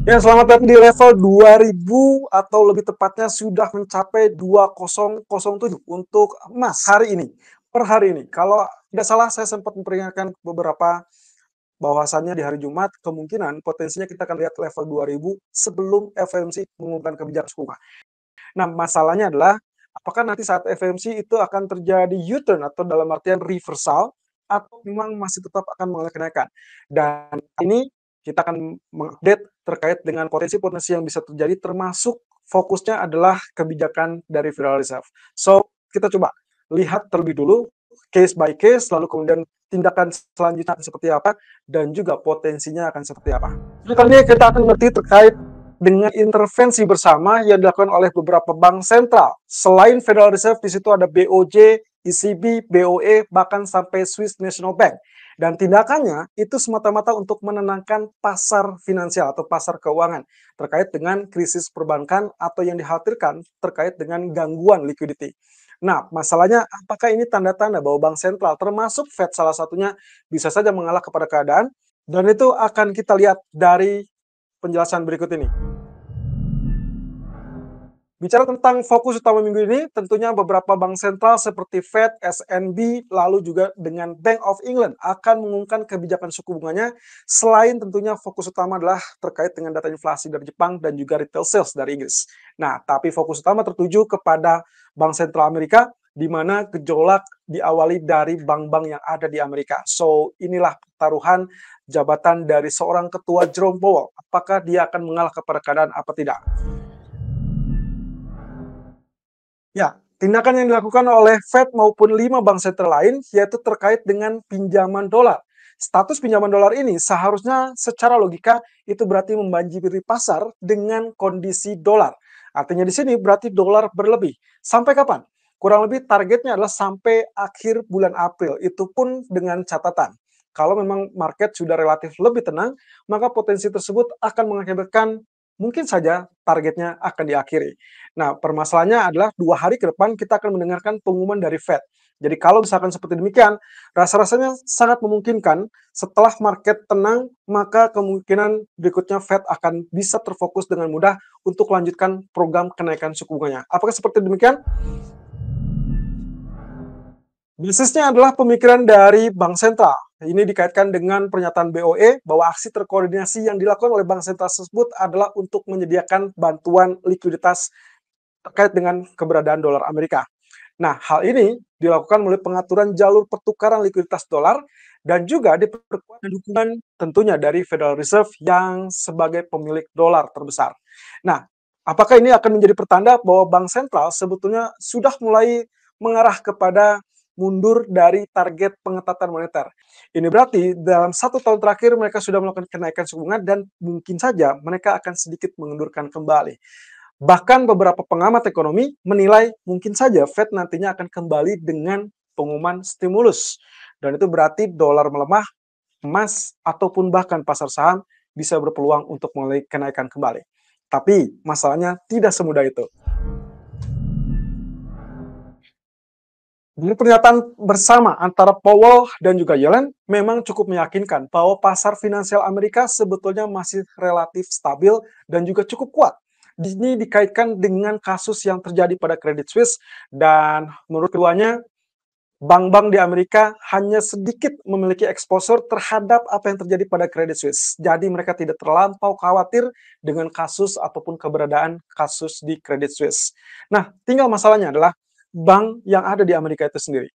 Ya, selamat datang di level 2000 atau lebih tepatnya sudah mencapai 2007 untuk emas hari ini, per hari ini. Kalau tidak salah saya sempat memperingatkan beberapa bahwasannya di hari Jumat kemungkinan potensinya kita akan lihat level 2000 sebelum FOMC mengumumkan kebijakan suku bunga. Nah, masalahnya adalah apakah nanti saat FOMC itu akan terjadi U-turn atau dalam artian reversal atau memang masih tetap akan mengalami kenaikan. Dan ini kita akan mengupdate terkait dengan potensi-potensi yang bisa terjadi termasuk fokusnya adalah kebijakan dari Federal Reserve. So, kita coba lihat terlebih dulu case by case, lalu kemudian tindakan selanjutnya akan seperti apa, dan juga potensinya akan seperti apa. Jadi kali ini kita akan mengerti terkait dengan intervensi bersama yang dilakukan oleh beberapa bank sentral. Selain Federal Reserve, di situ ada BOJ, ECB, BOE, bahkan sampai Swiss National Bank. Dan tindakannya itu semata-mata untuk menenangkan pasar finansial atau pasar keuangan terkait dengan krisis perbankan atau yang dikhawatirkan terkait dengan gangguan liquidity. Nah, masalahnya apakah ini tanda-tanda bahwa bank sentral termasuk Fed salah satunya bisa saja mengalah kepada keadaan, dan itu akan kita lihat dari penjelasan berikut ini. Bicara tentang fokus utama minggu ini, tentunya beberapa bank sentral seperti Fed, SNB, lalu juga dengan Bank of England akan mengumumkan kebijakan suku bunganya, selain tentunya fokus utama adalah terkait dengan data inflasi dari Jepang dan juga retail sales dari Inggris. Nah, tapi fokus utama tertuju kepada Bank Sentral Amerika, di mana gejolak diawali dari bank-bank yang ada di Amerika. So, inilah taruhan jabatan dari seorang ketua Jerome Powell. Apakah dia akan mengalah kepada keadaan apa tidak? Ya, tindakan yang dilakukan oleh Fed maupun 5 bank sentral lain yaitu terkait dengan pinjaman dolar. Status pinjaman dolar ini seharusnya secara logika itu berarti membanjiri pasar dengan kondisi dolar. Artinya di sini berarti dolar berlebih. Sampai kapan? Kurang lebih targetnya adalah sampai akhir bulan April. Itu pun dengan catatan. Kalau memang market sudah relatif lebih tenang, maka potensi tersebut akan mengakibatkan mungkin saja targetnya akan diakhiri. Nah, permasalahannya adalah 2 hari ke depan kita akan mendengarkan pengumuman dari Fed. Jadi kalau misalkan seperti demikian, rasa-rasanya sangat memungkinkan setelah market tenang, maka kemungkinan berikutnya Fed akan bisa terfokus dengan mudah untuk melanjutkan program kenaikan suku bunganya. Apakah seperti demikian? Basisnya adalah pemikiran dari bank sentral. Ini dikaitkan dengan pernyataan BOE bahwa aksi terkoordinasi yang dilakukan oleh bank sentral tersebut adalah untuk menyediakan bantuan likuiditas terkait dengan keberadaan dolar Amerika. Nah, hal ini dilakukan melalui pengaturan jalur pertukaran likuiditas dolar dan juga diperkuat dengan dukungan tentunya dari Federal Reserve yang sebagai pemilik dolar terbesar. Nah, apakah ini akan menjadi pertanda bahwa bank sentral sebetulnya sudah mulai mengarah kepada mundur dari target pengetatan moneter? Ini berarti dalam 1 tahun terakhir mereka sudah melakukan kenaikan suku bunga dan mungkin saja mereka akan sedikit mengundurkan kembali. Bahkan beberapa pengamat ekonomi menilai mungkin saja Fed nantinya akan kembali dengan pengumuman stimulus. Dan itu berarti dolar melemah, emas, ataupun bahkan pasar saham bisa berpeluang untuk mulai kenaikan kembali. Tapi masalahnya tidak semudah itu. Dari pernyataan bersama antara Powell dan juga Yellen memang cukup meyakinkan bahwa pasar finansial Amerika sebetulnya masih relatif stabil dan juga cukup kuat. Ini dikaitkan dengan kasus yang terjadi pada Credit Suisse dan menurut keduanya bank-bank di Amerika hanya sedikit memiliki exposure terhadap apa yang terjadi pada Credit Suisse. Jadi mereka tidak terlampau khawatir dengan kasus ataupun keberadaan kasus di Credit Suisse. Nah, tinggal masalahnya adalah bank yang ada di Amerika itu sendiri.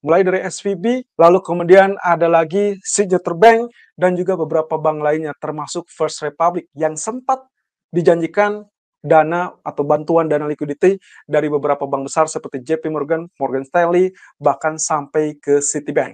Mulai dari SVB, lalu kemudian ada lagi Signature Bank, dan juga beberapa bank lainnya termasuk First Republic yang sempat dijanjikan dana atau bantuan dana liquidity dari beberapa bank besar seperti JP Morgan, Morgan Stanley, bahkan sampai ke Citibank.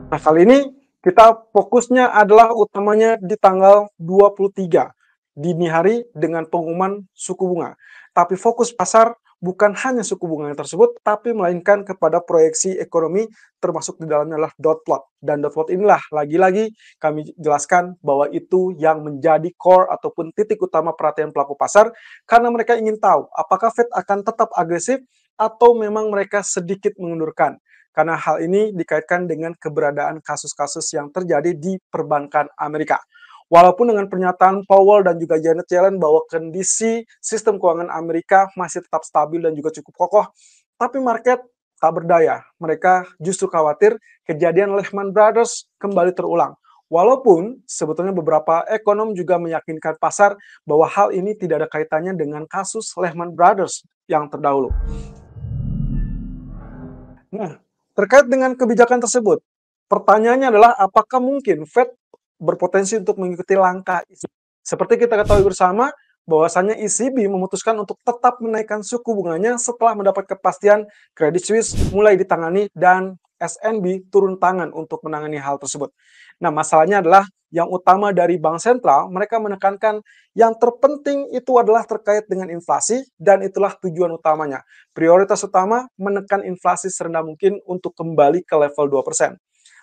Nah, kali ini kita fokusnya adalah utamanya di tanggal 23 dini hari dengan pengumuman suku bunga. Tapi fokus pasar bukan hanya suku bunga yang tersebut, tapi melainkan kepada proyeksi ekonomi termasuk di dalamnya adalah dot plot. Dan dot plot inilah lagi-lagi kami jelaskan bahwa itu yang menjadi core ataupun titik utama perhatian pelaku pasar karena mereka ingin tahu apakah Fed akan tetap agresif atau memang mereka sedikit mengundurkan. Karena hal ini dikaitkan dengan keberadaan kasus-kasus yang terjadi di perbankan Amerika. Walaupun dengan pernyataan Powell dan juga Janet Yellen bahwa kondisi sistem keuangan Amerika masih tetap stabil dan juga cukup kokoh, tapi market tak berdaya. Mereka justru khawatir kejadian Lehman Brothers kembali terulang. Walaupun sebetulnya beberapa ekonom juga meyakinkan pasar bahwa hal ini tidak ada kaitannya dengan kasus Lehman Brothers yang terdahulu. Nah, terkait dengan kebijakan tersebut, pertanyaannya adalah apakah mungkin Fed berpotensi untuk mengikuti langkah ECB? Seperti kita ketahui bersama, bahwasannya ECB memutuskan untuk tetap menaikkan suku bunganya setelah mendapat kepastian Credit Suisse mulai ditangani dan SNB turun tangan untuk menangani hal tersebut. Nah, masalahnya adalah yang utama dari bank sentral, mereka menekankan yang terpenting itu adalah terkait dengan inflasi dan itulah tujuan utamanya. Prioritas utama menekan inflasi serendah mungkin untuk kembali ke level 2%.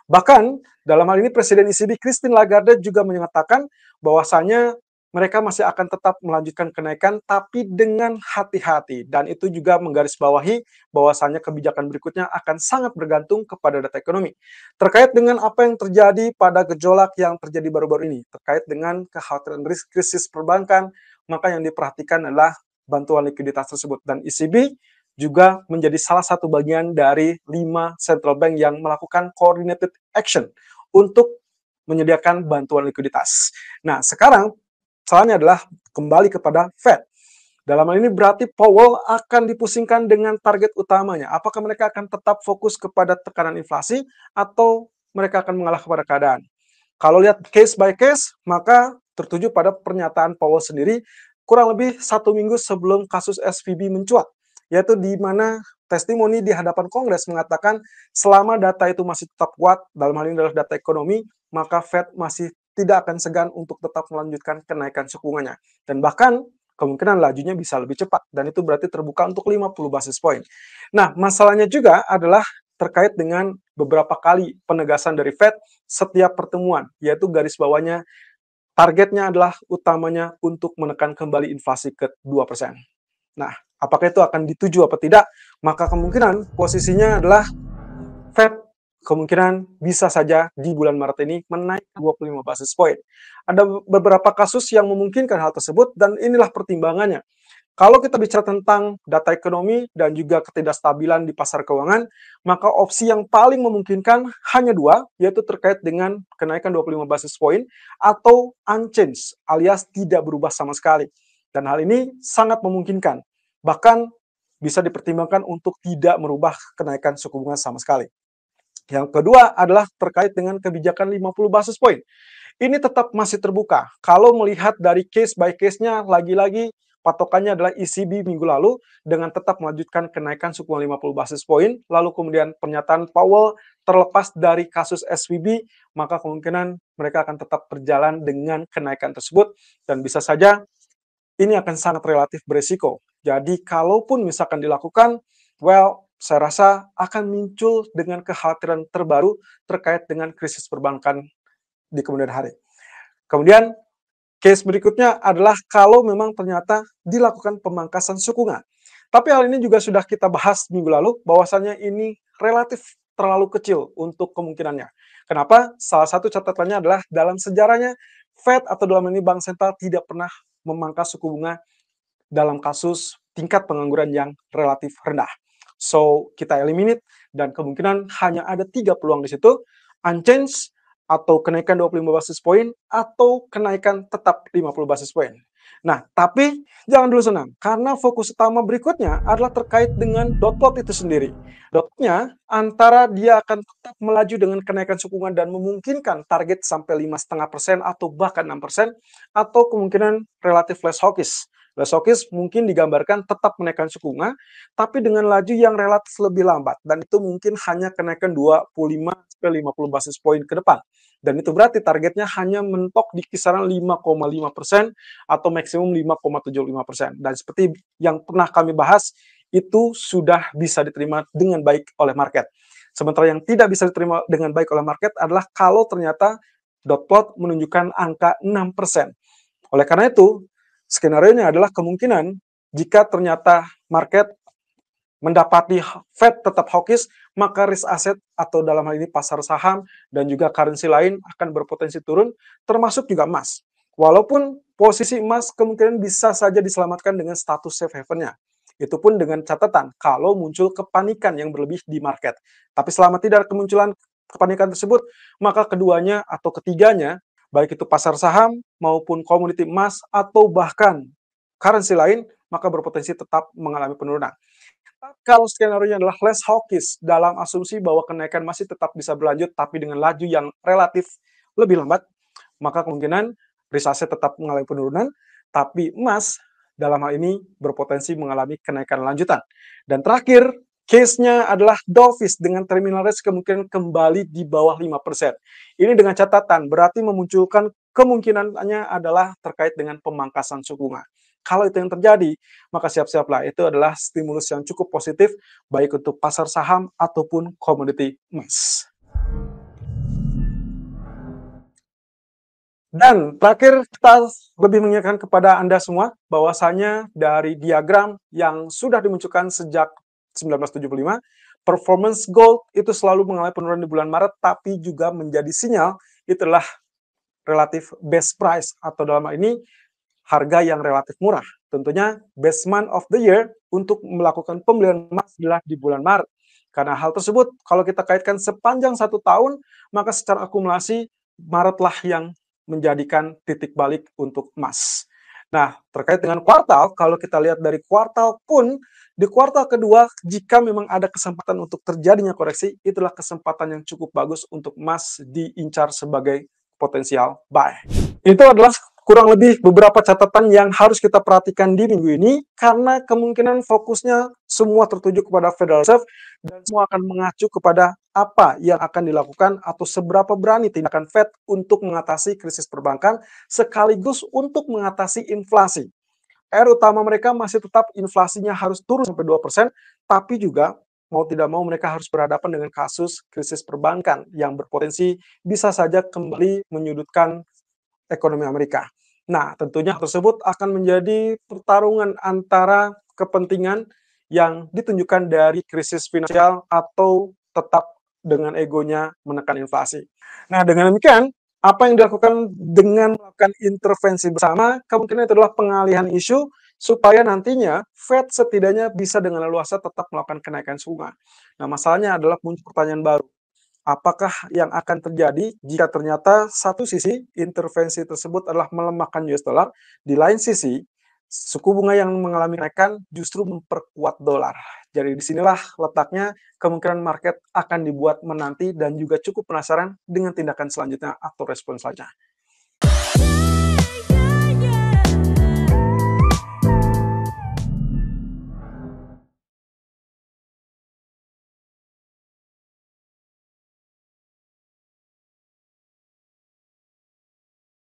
Bahkan dalam hal ini Presiden ECB Christine Lagarde juga menyatakan bahwasanya mereka masih akan tetap melanjutkan kenaikan tapi dengan hati-hati, dan itu juga menggarisbawahi bahwasannya kebijakan berikutnya akan sangat bergantung kepada data ekonomi. Terkait dengan apa yang terjadi pada gejolak yang terjadi baru-baru ini, terkait dengan kekhawatiran krisis perbankan, maka yang diperhatikan adalah bantuan likuiditas tersebut, dan ECB juga menjadi salah satu bagian dari 5 central bank yang melakukan coordinated action untuk menyediakan bantuan likuiditas. Nah, sekarang salahnya adalah kembali kepada Fed. Dalam hal ini berarti Powell akan dipusingkan dengan target utamanya. Apakah mereka akan tetap fokus kepada tekanan inflasi atau mereka akan mengalah kepada keadaan? Kalau lihat case by case, maka tertuju pada pernyataan Powell sendiri kurang lebih 1 minggu sebelum kasus SVB mencuat, yaitu di mana testimoni di hadapan Kongres mengatakan selama data itu masih tetap kuat, dalam hal ini adalah data ekonomi, maka Fed masih tidak akan segan untuk tetap melanjutkan kenaikan suku bunganya. Dan bahkan kemungkinan lajunya bisa lebih cepat, dan itu berarti terbuka untuk 50 basis point. Nah, masalahnya juga adalah terkait dengan beberapa kali penegasan dari Fed setiap pertemuan, yaitu garis bawahnya targetnya adalah utamanya untuk menekan kembali inflasi ke 2%. Nah, apakah itu akan dituju apa tidak? Maka kemungkinan posisinya adalah Fed kemungkinan bisa saja di bulan Maret ini menaik 25 basis point. Ada beberapa kasus yang memungkinkan hal tersebut dan inilah pertimbangannya. Kalau kita bicara tentang data ekonomi dan juga ketidakstabilan di pasar keuangan, maka opsi yang paling memungkinkan hanya dua, yaitu terkait dengan kenaikan 25 basis point atau unchanged, alias tidak berubah sama sekali. Dan hal ini sangat memungkinkan. Bahkan bisa dipertimbangkan untuk tidak merubah kenaikan suku bunga sama sekali. Yang kedua adalah terkait dengan kebijakan 50 basis point. Ini tetap masih terbuka. Kalau melihat dari case by case-nya, lagi-lagi patokannya adalah ECB minggu lalu dengan tetap melanjutkan kenaikan suku bunga 50 basis point, lalu kemudian pernyataan Powell terlepas dari kasus SVB, maka kemungkinan mereka akan tetap berjalan dengan kenaikan tersebut dan bisa saja ini akan sangat relatif beresiko. Jadi kalaupun misalkan dilakukan, well, saya rasa akan muncul dengan kekhawatiran terbaru terkait dengan krisis perbankan di kemudian hari. Kemudian, case berikutnya adalah kalau memang ternyata dilakukan pemangkasan suku bunga. Tapi hal ini juga sudah kita bahas minggu lalu, bahwasannya ini relatif terlalu kecil untuk kemungkinannya. Kenapa? Salah satu catatannya adalah dalam sejarahnya, Fed atau dalam ini Bank Sentral tidak pernah memangkas suku bunga dalam kasus tingkat pengangguran yang relatif rendah. So, kita eliminate dan kemungkinan hanya ada 3 peluang di situ, unchanged, atau kenaikan 25 basis point, atau kenaikan tetap 50 basis point. Nah, tapi jangan dulu senang, karena fokus utama berikutnya adalah terkait dengan dot plot itu sendiri. Dot plotnya antara dia akan tetap melaju dengan kenaikan suku bunga dan memungkinkan target sampai 5,5% atau bahkan 6%, atau kemungkinan relatif less hawkish. Less hawkish mungkin digambarkan tetap menaikkan suku bunga, tapi dengan laju yang relatif lebih lambat, dan itu mungkin hanya kenaikan 25-50 basis point ke depan. Dan itu berarti targetnya hanya mentok di kisaran 5,5% atau maksimum 5,75%. Dan seperti yang pernah kami bahas, itu sudah bisa diterima dengan baik oleh market. Sementara yang tidak bisa diterima dengan baik oleh market adalah kalau ternyata dot plot menunjukkan angka 6%. Oleh karena itu, skenario-nya adalah kemungkinan jika ternyata market mendapati Fed tetap hawkish, maka risk aset atau dalam hal ini pasar saham dan juga currency lain akan berpotensi turun, termasuk juga emas. Walaupun posisi emas kemungkinan bisa saja diselamatkan dengan status safe haven-nya. Itu pun dengan catatan kalau muncul kepanikan yang berlebih di market. Tapi selama tidak ada kemunculan kepanikan tersebut, maka keduanya atau ketiganya, baik itu pasar saham maupun komoditi emas atau bahkan currency lain, maka berpotensi tetap mengalami penurunan. Kalau skenario adalah less hawkish dalam asumsi bahwa kenaikan masih tetap bisa berlanjut tapi dengan laju yang relatif lebih lambat, maka kemungkinan risk aset tetap mengalami penurunan, tapi emas dalam hal ini berpotensi mengalami kenaikan lanjutan. Dan terakhir, case-nya adalah dovish dengan terminal range kemungkinan kembali di bawah 5%. Ini dengan catatan berarti memunculkan kemungkinannya adalah terkait dengan pemangkasan suku bunga. Kalau itu yang terjadi, maka siap-siaplah. Itu adalah stimulus yang cukup positif, baik untuk pasar saham ataupun komoditi emas. Dan terakhir, kita lebih mengingatkan kepada Anda semua, bahwasanya dari diagram yang sudah dimunculkan sejak 1975, performance gold itu selalu mengalami penurunan di bulan Maret, tapi juga menjadi sinyal itulah relatif best price, atau dalam hal ini harga yang relatif murah. Tentunya best month of the year untuk melakukan pembelian emas adalah di bulan Maret. Karena hal tersebut, kalau kita kaitkan sepanjang 1 tahun, maka secara akumulasi Maretlah yang menjadikan titik balik untuk emas. Nah, terkait dengan kuartal, kalau kita lihat dari kuartal pun, di kuartal kedua, jika memang ada kesempatan untuk terjadinya koreksi, itulah kesempatan yang cukup bagus untuk emas diincar sebagai potensial buy. Itu adalah kurang lebih beberapa catatan yang harus kita perhatikan di minggu ini, karena kemungkinan fokusnya semua tertuju kepada Federal Reserve, dan semua akan mengacu kepada apa yang akan dilakukan atau seberapa berani tindakan Fed untuk mengatasi krisis perbankan, sekaligus untuk mengatasi inflasi. Utama mereka masih tetap inflasinya harus turun sampai 2%, tapi juga mau tidak mau mereka harus berhadapan dengan kasus krisis perbankan yang berpotensi bisa saja kembali menyudutkan ekonomi Amerika. Nah, tentunya tersebut akan menjadi pertarungan antara kepentingan yang ditunjukkan dari krisis finansial atau tetap dengan egonya menekan inflasi. Nah, dengan demikian, apa yang dilakukan dengan melakukan intervensi bersama, kemungkinan itu adalah pengalihan isu supaya nantinya Fed setidaknya bisa dengan leluasa tetap melakukan kenaikan suku bunga. Nah, masalahnya adalah muncul pertanyaan baru. Apakah yang akan terjadi jika ternyata satu sisi intervensi tersebut adalah melemahkan US dollar, di lain sisi suku bunga yang mengalami kenaikan justru memperkuat dolar. Jadi disinilah letaknya kemungkinan market akan dibuat menanti dan juga cukup penasaran dengan tindakan selanjutnya atau respon selanjutnya.